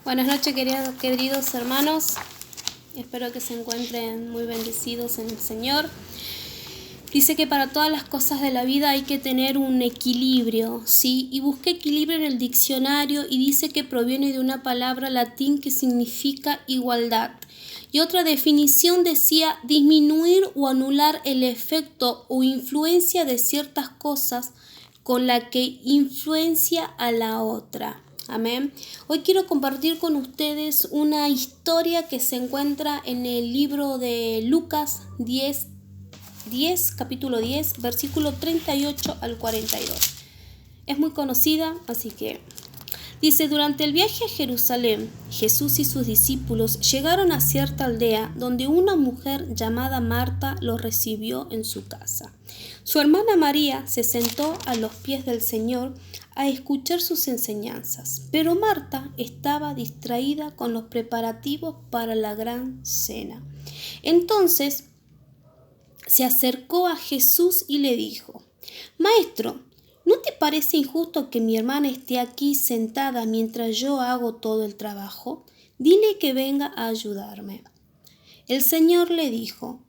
Buenas noches, queridos hermanos. Espero que se encuentren muy bendecidos en el Señor. Dice que para todas las cosas de la vida hay que tener un equilibrio, ¿sí? Y busqué equilibrio en el diccionario y dice que proviene de una palabra latín que significa igualdad. Y otra definición decía disminuir o anular el efecto o influencia de ciertas cosas con la que influencia a la otra. Amén. Hoy quiero compartir con ustedes una historia que se encuentra en el libro de Lucas 10, capítulo 10, versículo 38 al 42. Es muy conocida, así que dice: durante el viaje a Jerusalén, Jesús y sus discípulos llegaron a cierta aldea donde una mujer llamada Marta los recibió en su casa. Su hermana María se sentó a los pies del Señor a escuchar sus enseñanzas, pero Marta estaba distraída con los preparativos para la gran cena. Entonces se acercó a Jesús y le dijo: Maestro, ¿no te parece injusto que mi hermana esté aquí sentada mientras yo hago todo el trabajo? Dile que venga a ayudarme. El Señor le dijo: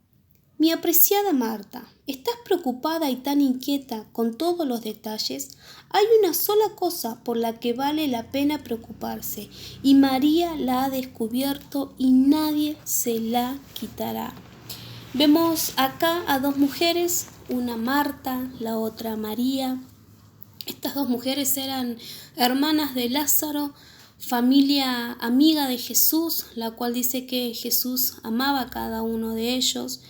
Mi apreciada Marta, ¿estás preocupada y tan inquieta con todos los detalles? Hay una sola cosa por la que vale la pena preocuparse, y María la ha descubierto y nadie se la quitará. Vemos acá a dos mujeres, una Marta, la otra María. Estas dos mujeres eran hermanas de Lázaro, familia amiga de Jesús, la cual dice que Jesús amaba a cada uno de ellos.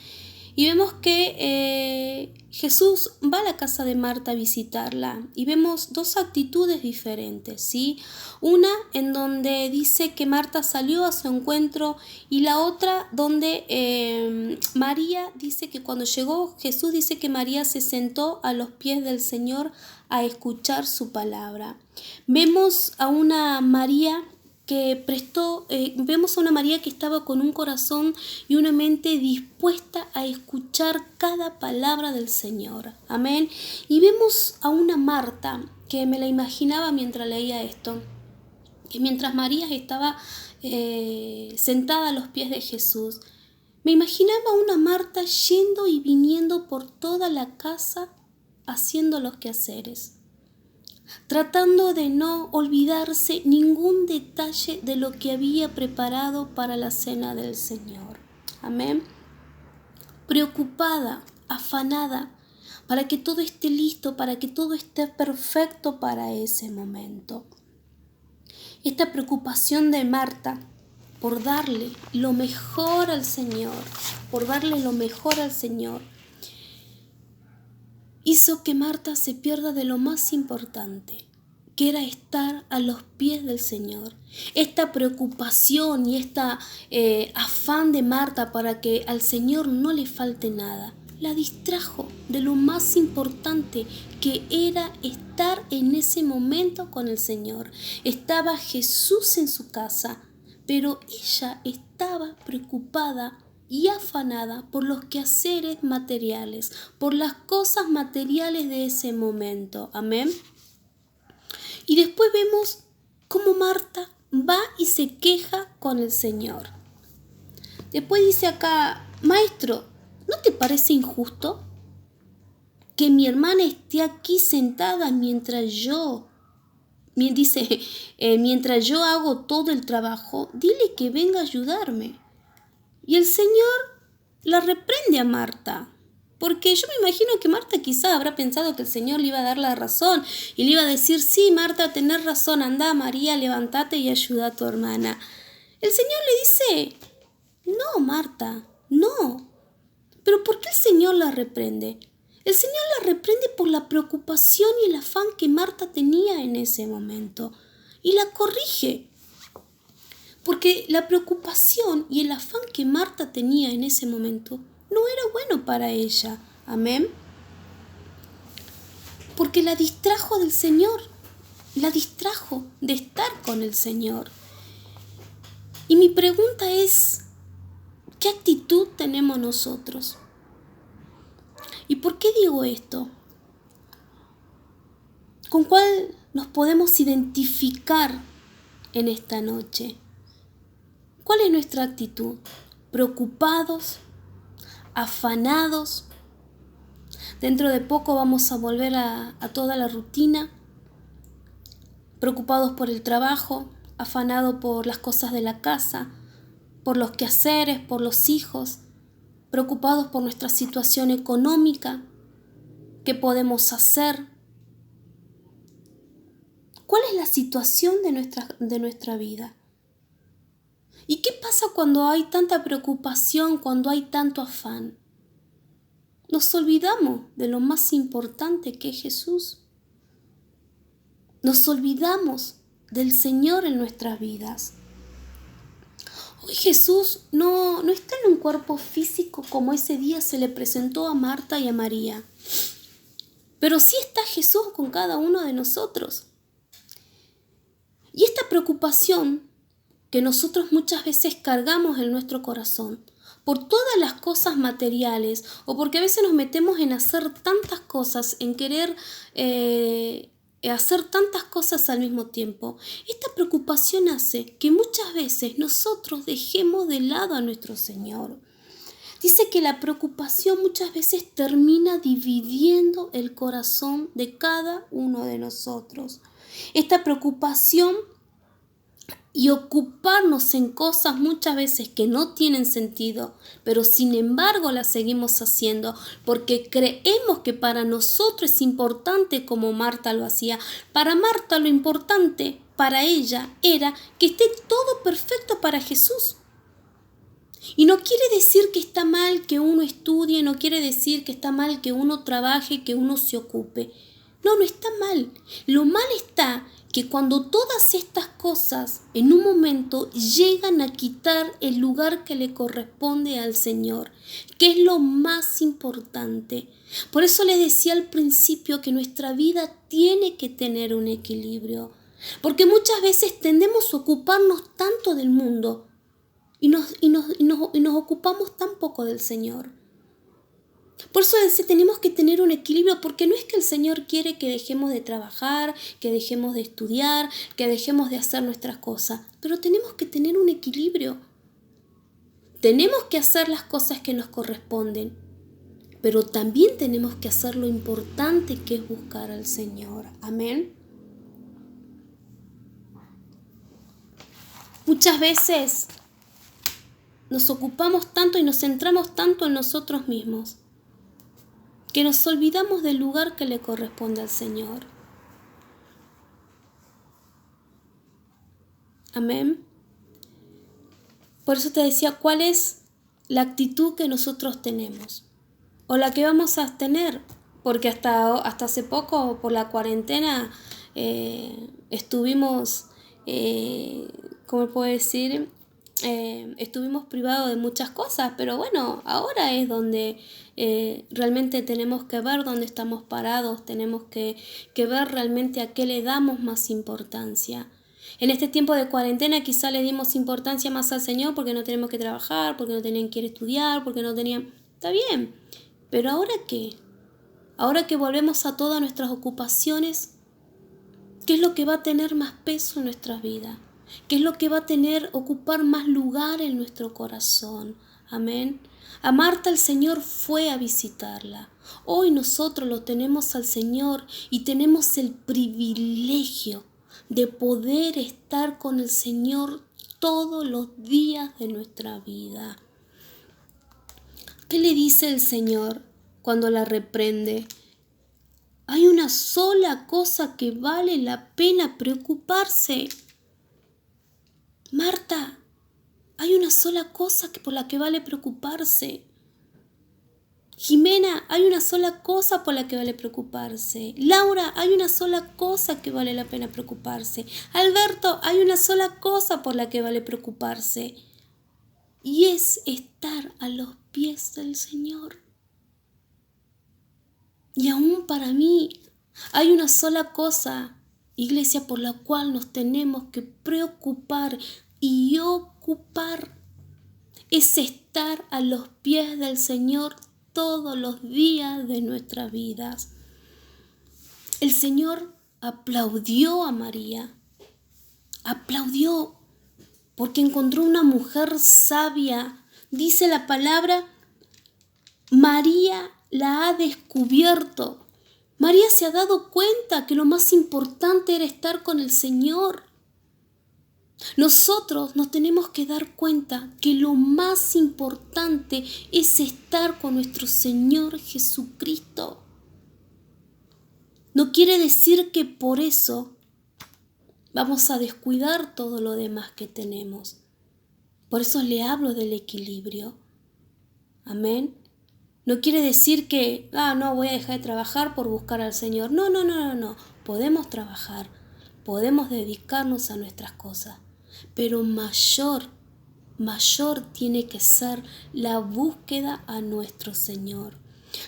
Y vemos que Jesús va a la casa de Marta a visitarla y vemos dos actitudes diferentes, ¿sí? Una en donde dice que Marta salió a su encuentro y la otra donde María dice que cuando llegó Jesús dice que María se sentó a los pies del Señor a escuchar su palabra. Vemos a una María que vemos a una María que estaba con un corazón y una mente dispuesta a escuchar cada palabra del Señor. Amén. Y vemos a una Marta que me la imaginaba mientras leía esto, que mientras María estaba sentada a los pies de Jesús, me imaginaba a una Marta yendo y viniendo por toda la casa haciendo los quehaceres, tratando de no olvidarse ningún detalle de lo que había preparado para la cena del Señor. Amén. Preocupada, afanada, para que todo esté listo, para que todo esté perfecto para ese momento. Esta preocupación de Marta por darle lo mejor al Señor, hizo que Marta se pierda de lo más importante, que era estar a los pies del Señor. Esta preocupación y esta afán de Marta para que al Señor no le falte nada, la distrajo de lo más importante, que era estar en ese momento con el Señor. Estaba Jesús en su casa, pero ella estaba preocupada y afanada por los quehaceres materiales, por las cosas materiales de ese momento. Amén. Y después vemos cómo Marta va y se queja con el Señor. Después dice acá: Maestro, ¿no te parece injusto que mi hermana esté aquí sentada mientras yo hago todo el trabajo? Dile que venga a ayudarme. Y el Señor la reprende a Marta, porque yo me imagino que Marta quizá habrá pensado que el Señor le iba a dar la razón y le iba a decir: sí, Marta, tenés razón, anda, María, levántate y ayuda a tu hermana. El Señor le dice: no, Marta, no. ¿Pero por qué el Señor la reprende? El Señor la reprende por la preocupación y el afán que Marta tenía en ese momento, y la corrige. Porque la preocupación y el afán que Marta tenía en ese momento no era bueno para ella. Amén. Porque la distrajo del Señor, la distrajo de estar con el Señor. Y mi pregunta es: ¿qué actitud tenemos nosotros? ¿Y por qué digo esto? ¿Con cuál nos podemos identificar en esta noche? ¿Cuál es nuestra actitud? ¿Preocupados? ¿Afanados? Dentro de poco vamos a volver a toda la rutina. Preocupados por el trabajo, afanados por las cosas de la casa, por los quehaceres, por los hijos, preocupados por nuestra situación económica. ¿Qué podemos hacer? ¿Cuál es la situación de nuestra vida? ¿Y qué pasa cuando hay tanta preocupación, cuando hay tanto afán? Nos olvidamos de lo más importante que es Jesús. Nos olvidamos del Señor en nuestras vidas. Hoy Jesús no está en un cuerpo físico como ese día se le presentó a Marta y a María. Pero sí está Jesús con cada uno de nosotros. Y esta preocupación que nosotros muchas veces cargamos en nuestro corazón por todas las cosas materiales o porque a veces nos metemos en hacer tantas cosas, en querer hacer tantas cosas al mismo tiempo, esta preocupación hace que muchas veces nosotros dejemos de lado a nuestro Señor. Dice que la preocupación muchas veces termina dividiendo el corazón de cada uno de nosotros. Esta preocupación y ocuparnos en cosas muchas veces que no tienen sentido, pero sin embargo las seguimos haciendo porque creemos que para nosotros es importante como Marta lo hacía. Para Marta lo importante para ella era que esté todo perfecto para Jesús. Y no quiere decir que está mal que uno estudie, no quiere decir que está mal que uno trabaje, que uno se ocupe. No está mal. Lo mal está que cuando todas estas cosas en un momento llegan a quitar el lugar que le corresponde al Señor, que es lo más importante. Por eso les decía al principio que nuestra vida tiene que tener un equilibrio, porque muchas veces tendemos a ocuparnos tanto del mundo y nos ocupamos tan poco del Señor. Por eso tenemos que tener un equilibrio, porque no es que el Señor quiere que dejemos de trabajar, que dejemos de estudiar, que dejemos de hacer nuestras cosas, pero tenemos que tener un equilibrio. Tenemos que hacer las cosas que nos corresponden, pero también tenemos que hacer lo importante que es buscar al Señor. Amén. Muchas veces nos ocupamos tanto y nos centramos tanto en nosotros mismos que nos olvidamos del lugar que le corresponde al Señor. Amén. Por eso te decía, ¿cuál es la actitud que nosotros tenemos? O la que vamos a tener, porque hasta hace poco, por la cuarentena, estuvimos, ¿cómo puedo decir? Estuvimos privados de muchas cosas, pero bueno, ahora es donde realmente tenemos que ver dónde estamos parados, tenemos que ver realmente a qué le damos más importancia. En este tiempo de cuarentena quizá le dimos importancia más al Señor porque no tenemos que trabajar, porque no tenían que ir a estudiar, porque no tenían... Está bien, pero ¿ahora qué? Ahora que volvemos a todas nuestras ocupaciones, ¿qué es lo que va a tener más peso en nuestras vidas? ¿Qué es lo que va a ocupar más lugar en nuestro corazón? Amén. A Marta el Señor fue a visitarla. Hoy nosotros lo tenemos al Señor y tenemos el privilegio de poder estar con el Señor todos los días de nuestra vida. ¿Qué le dice el Señor cuando la reprende? Hay una sola cosa que vale la pena preocuparse. Marta, hay una sola cosa por la que vale preocuparse. Jimena, hay una sola cosa por la que vale preocuparse. Laura, hay una sola cosa que vale la pena preocuparse. Alberto, hay una sola cosa por la que vale preocuparse. Y es estar a los pies del Señor. Y aún para mí hay una sola cosa, iglesia, por la cual nos tenemos que preocupar y ocupar. Es estar a los pies del Señor todos los días de nuestras vidas. El Señor aplaudió a María. aplaudió porque encontró una mujer sabia. Dice la palabra, María la ha descubierto. María se ha dado cuenta que lo más importante era estar con el Señor. Nosotros nos tenemos que dar cuenta que lo más importante es estar con nuestro Señor Jesucristo. No quiere decir que por eso vamos a descuidar todo lo demás que tenemos. Por eso le hablo del equilibrio. Amén. No quiere decir que, no, voy a dejar de trabajar por buscar al Señor. No. Podemos trabajar, podemos dedicarnos a nuestras cosas. Pero mayor tiene que ser la búsqueda a nuestro Señor.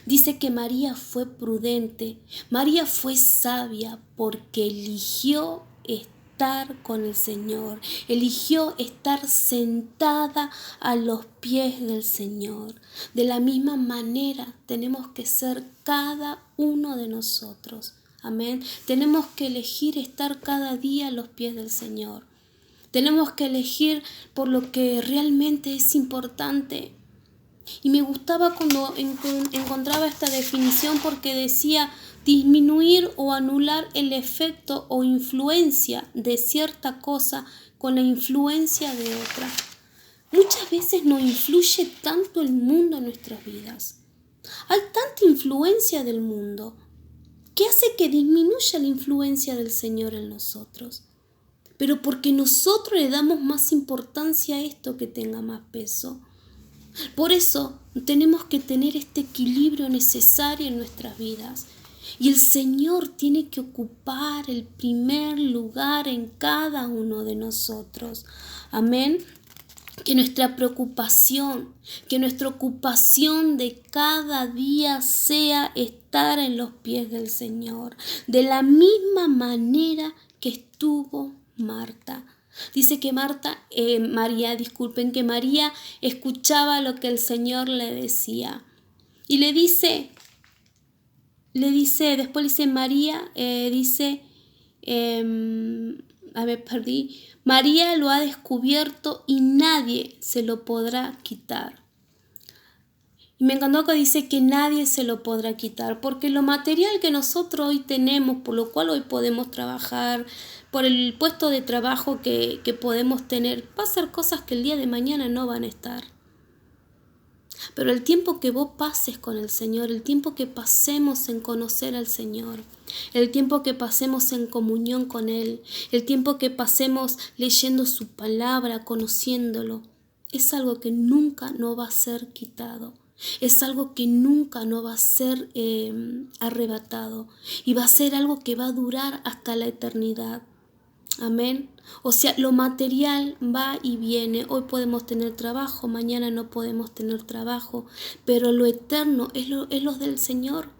Dice que María fue prudente, María fue sabia porque eligió estar con el Señor, eligió estar sentada a los pies del Señor. De la misma manera tenemos que ser cada uno de nosotros. Amén. Tenemos que elegir estar cada día a los pies del Señor. Tenemos que elegir por lo que realmente es importante. Y me gustaba cuando encontraba esta definición porque decía disminuir o anular el efecto o influencia de cierta cosa con la influencia de otra. Muchas veces nos influye tanto el mundo en nuestras vidas. Hay tanta influencia del mundo que hace que disminuya la influencia del Señor en nosotros. Pero porque nosotros le damos más importancia a esto que tenga más peso. Por eso tenemos que tener este equilibrio necesario en nuestras vidas. Y el Señor tiene que ocupar el primer lugar en cada uno de nosotros. Amén. Que nuestra preocupación, que nuestra ocupación de cada día sea estar en los pies del Señor. De la misma manera que estuvo Marta. Dice que María escuchaba lo que el Señor le decía. Y después dice María, María lo ha descubierto y nadie se lo podrá quitar. Y me encantó que dice que nadie se lo podrá quitar, porque lo material que nosotros hoy tenemos, por lo cual hoy podemos trabajar, por el puesto de trabajo que podemos tener, va a ser cosas que el día de mañana no van a estar. Pero el tiempo que vos pases con el Señor, el tiempo que pasemos en conocer al Señor, el tiempo que pasemos en comunión con Él, el tiempo que pasemos leyendo su palabra, conociéndolo, es algo que nunca no va a ser quitado. Es algo que nunca no va a ser arrebatado y va a ser algo que va a durar hasta la eternidad. Amén. O sea, lo material va y viene. Hoy podemos tener trabajo, mañana no podemos tener trabajo, pero lo eterno es lo del Señor.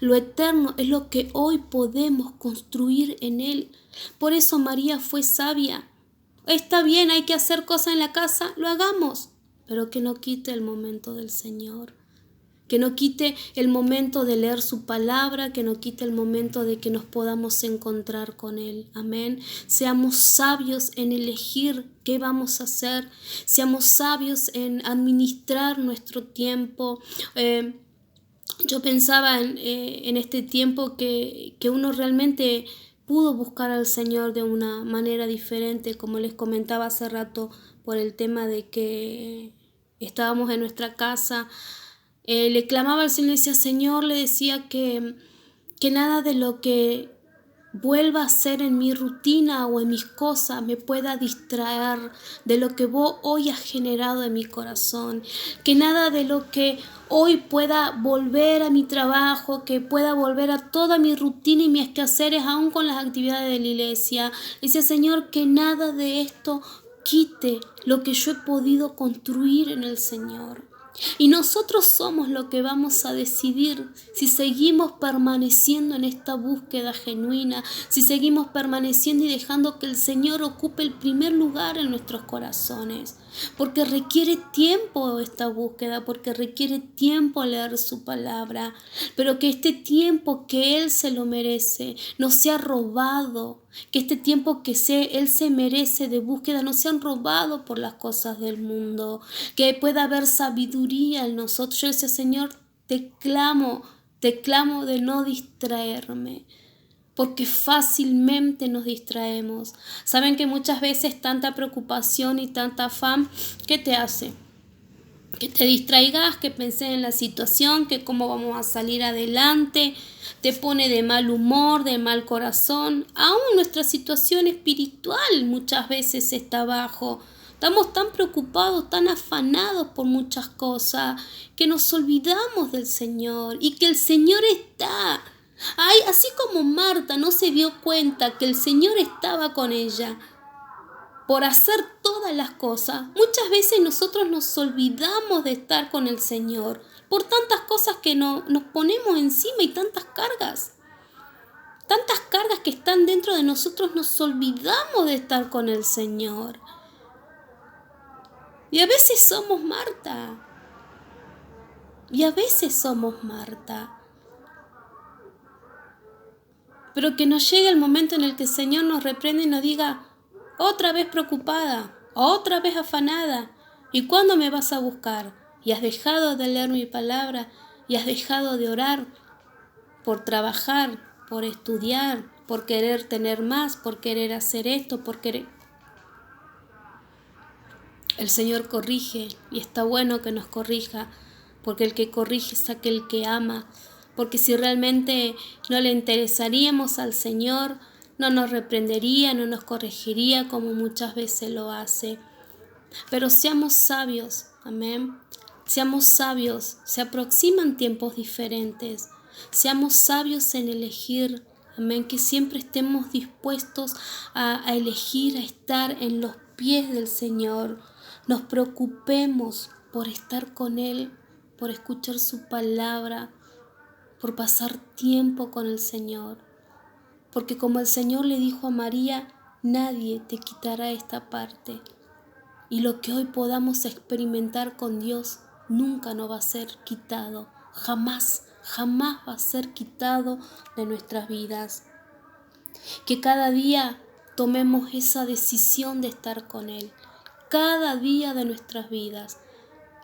Lo eterno es lo que hoy podemos construir en Él. Por eso María fue sabia. Está bien, hay que hacer cosas en la casa, lo hagamos, pero que no quite el momento del Señor. Que no quite el momento de leer su palabra, que no quite el momento de que nos podamos encontrar con Él. Amén. Seamos sabios en elegir qué vamos a hacer. Seamos sabios en administrar nuestro tiempo. Yo pensaba en este tiempo que uno realmente pudo buscar al Señor de una manera diferente, como les comentaba hace rato, por el tema de que estábamos en nuestra casa. Le clamaba al Señor, le decía, Señor, le decía que nada de lo que vuelva a ser en mi rutina o en mis cosas me pueda distraer de lo que vos hoy has generado en mi corazón. Que nada de lo que hoy pueda volver a mi trabajo, que pueda volver a toda mi rutina y mis quehaceres, aún con las actividades de la iglesia. Le decía, Señor, que nada de esto quite lo que yo he podido construir en el Señor. Y nosotros somos lo que vamos a decidir si seguimos permaneciendo en esta búsqueda genuina, si seguimos permaneciendo y dejando que el Señor ocupe el primer lugar en nuestros corazones. Porque requiere tiempo esta búsqueda, porque requiere tiempo leer su palabra, pero que este tiempo que Él se lo merece no sea robado, Que este tiempo que Él se merece de búsqueda no sean robados por las cosas del mundo. Que pueda haber sabiduría en nosotros. Yo decía, Señor, te clamo de no distraerme. Porque fácilmente nos distraemos. Saben que muchas veces tanta preocupación y tanta afán, ¿qué te hace? Que te distraigas, que penses en la situación, que cómo vamos a salir adelante, te pone de mal humor, de mal corazón. Aún nuestra situación espiritual muchas veces está bajo. Estamos tan preocupados, tan afanados por muchas cosas, que nos olvidamos del Señor y que el Señor está. Ay, así como Marta no se dio cuenta que el Señor estaba con ella por hacer todas las cosas, muchas veces nosotros nos olvidamos de estar con el Señor por tantas cosas que nos ponemos encima y tantas cargas que están dentro de nosotros, nos olvidamos de estar con el Señor. Y a veces somos Marta. Pero que nos llegue el momento en el que el Señor nos reprende y nos diga, otra vez preocupada, otra vez afanada, ¿y cuándo me vas a buscar? Y has dejado de leer mi palabra, y has dejado de orar por trabajar, por estudiar, por querer tener más, por querer hacer esto, por querer... El Señor corrige, y está bueno que nos corrija, porque el que corrige es aquel que ama. Porque si realmente no le interesaríamos al Señor, no nos reprendería, no nos corregiría como muchas veces lo hace. Pero seamos sabios, amén. Seamos sabios, se aproximan tiempos diferentes. Seamos sabios en elegir, amén. Que siempre estemos dispuestos a elegir, a estar en los pies del Señor. Nos preocupemos por estar con Él, por escuchar su palabra, por pasar tiempo con el Señor. Porque como el Señor le dijo a María, nadie te quitará esta parte. Y lo que hoy podamos experimentar con Dios nunca nos va a ser quitado. Jamás va a ser quitado de nuestras vidas. Que cada día tomemos esa decisión de estar con Él. Cada día de nuestras vidas.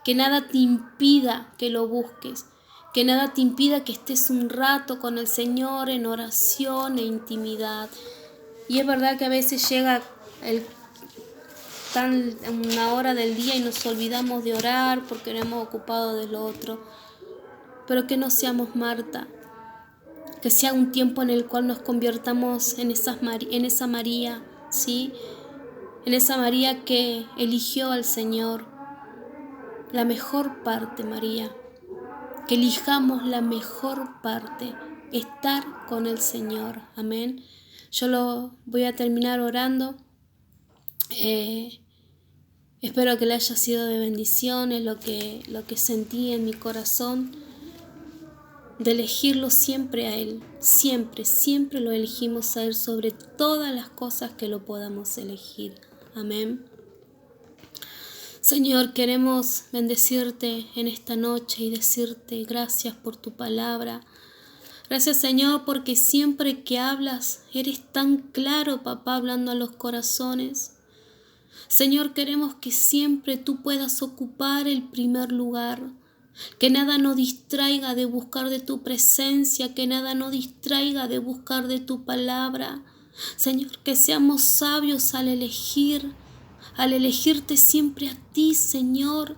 Que nada te impida que lo busques. Que nada te impida que estés un rato con el Señor en oración e intimidad. Y es verdad que a veces llega una hora del día y nos olvidamos de orar porque nos hemos ocupado de lo otro. Pero que no seamos Marta. Que sea un tiempo en el cual nos convirtamos en esa María, ¿sí? En esa María que eligió al Señor. La mejor parte, María. Que elijamos la mejor parte, estar con el Señor. Amén. Yo lo voy a terminar orando. Espero que le haya sido de bendiciones lo que sentí en mi corazón. De elegirlo siempre a Él. Siempre lo elegimos a Él sobre todas las cosas que lo podamos elegir. Amén. Señor, queremos bendecirte en esta noche y decirte gracias por tu palabra. Gracias, Señor, porque siempre que hablas eres tan claro, papá, hablando a los corazones. Señor, queremos que siempre tú puedas ocupar el primer lugar. Que nada nos distraiga de buscar de tu presencia, que nada nos distraiga de buscar de tu palabra. Señor, que seamos sabios al elegirte siempre a ti, Señor.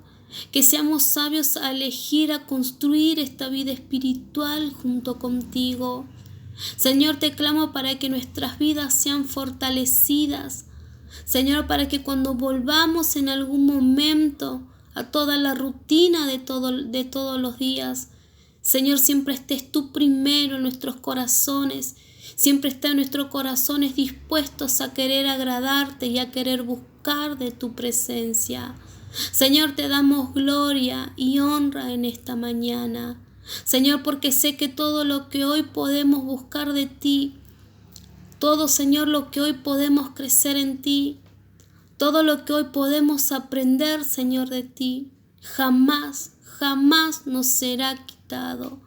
Que seamos sabios a elegir, a construir esta vida espiritual junto contigo. Señor, te clamo para que nuestras vidas sean fortalecidas. Señor, para que cuando volvamos en algún momento a toda la rutina de todos los días, Señor, siempre estés tú primero en nuestros corazones. Siempre estén nuestros corazones dispuestos a querer agradarte y a querer buscar de tu presencia. Señor, te damos gloria y honra en esta mañana. Señor, porque sé que todo lo que hoy podemos buscar de ti, todo, Señor, lo que hoy podemos crecer en ti, todo lo que hoy podemos aprender, Señor, de ti, jamás nos será quitado.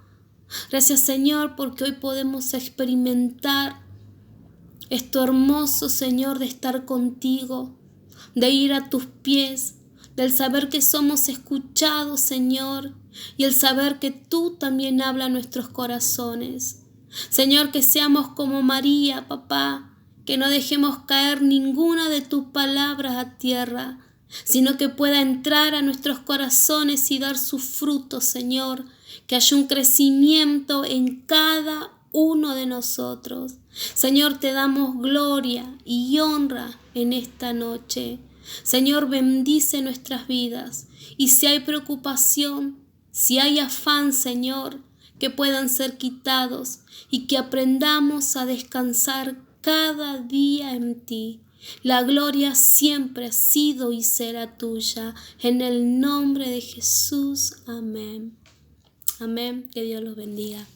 Gracias, Señor, porque hoy podemos experimentar Esto hermoso, Señor, de estar contigo, de ir a tus pies, del saber que somos escuchados, Señor, y el saber que tú también hablas a nuestros corazones. Señor, que seamos como María, papá, que no dejemos caer ninguna de tus palabras a tierra, sino que pueda entrar a nuestros corazones y dar sus frutos, Señor, que haya un crecimiento en cada uno de nosotros. Señor, te damos gloria y honra en esta noche. Señor, bendice nuestras vidas, y si hay preocupación, si hay afán, Señor, que puedan ser quitados y que aprendamos a descansar cada día en ti. La gloria siempre ha sido y será tuya. En el nombre de Jesús. Amén. Amén. Que Dios los bendiga.